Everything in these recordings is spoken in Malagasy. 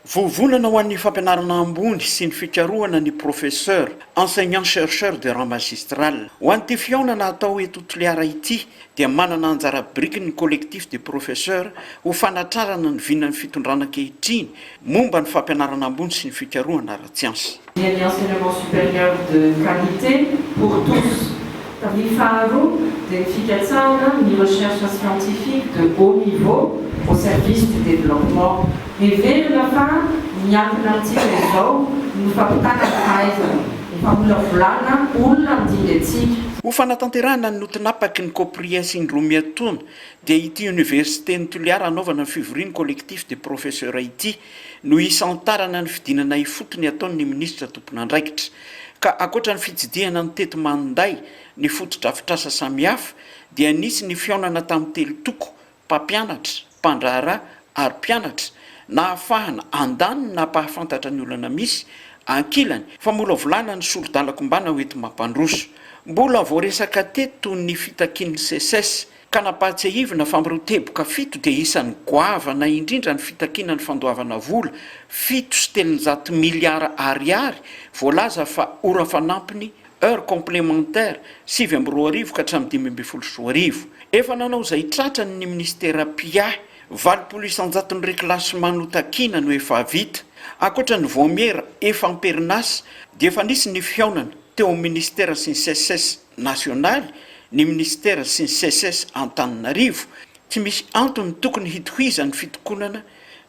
Voavonana ho an'ny fampianarana ambony sy ny fikarohana ny professeur, enseignant chercheur de rang magistral. Ho an'ity fiaonana atao eto Toliara ity dia manana anjara briky ny collectif de professeur ho fanatrarana ny vinan'ny fitondrana ankehitriny momba ny fampianarana ambony sy ny fikarohana ara-tsiansa. Enseignement supérieur de qualité pour tous. Tarifaharoa dia fiketsahana ny recherche scientifique de haut niveau au service du développement. Heverina fa miankina amintsika izao ny fampitana fahaizana, ny famolavolana olona midinga antsika. Ho fanatanterahana ny notonapaky ny copriès ny roa miatoana dia ity université ny Toliara anaovana ny fivoriany collectif de professeur ity no isantarana ny fidinana ifotony ataon'ny ministra tompon'andraikitra. Ka akoatra ny fitsidihana ny teto manday ny fotodrafitrasa samihafa dia nisy ny fiaonana tamin'ny telotoko, mpampianatra, mpandraharaha ary mpianatra na ahafahana andany na mpahafantatra ny olana misy ankilany fa mbola volana ny solodalakombana ho ety mampandroso. Mbola voaresaka teto ny fitakian'ny CSS ka napahatsehivina fa miroa teboka 7 dia isan'ny goavana indrindra ny fitakiana ny fandoavana vola 7,3 miliara ariary voalaza fa ora fanampiny heure complémentaire 7,2 ka hatramin'ny 5,2. Efa nanao izay tratrany ny ministera PIA 900 reclassement notakiana no efa vita. Akoatra ny voamiera efa amperinasa dia efa nisy ny fiaonana teo amin'ny ministera sy ny CSS national, ny ministera sy ny CSS Antananarivo. Tsy misy antony tokony hitohizany fitokonana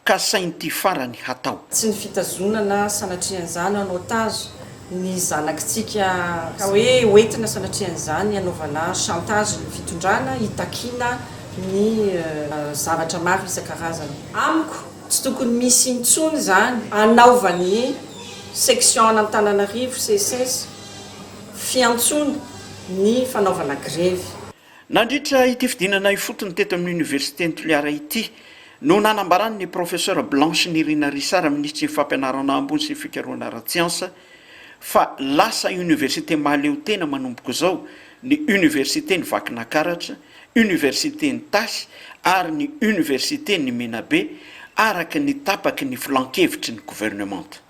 ka sainty farany hatao. Tsy ny fitazonana sanatrian'izany en otage ny zanakitsika ka hoe hoentina sanatrian'izany anaovana chantage ny fitondrana hitakiana ny zavatra maro isan-karazany. Amiko tsy tokony misy intsony zany anaovany section Antananarivo CSS fiantsony ny fanaovana grève. Nandritra ity fidinana ifotony teto amin'ny université ny Toliara ity no nanambarany ny professeur Blanche Nirina Risara ministry ny fampianarana ambony sy ny fikarohana ara-tsiansa fa lasa université mahaleo tena manomboko izao ny université ny Vakinakaratra, université ny Tasy ary ny université ny Menabe araka ny tapaky ny filan-kevitry ny gouvernement.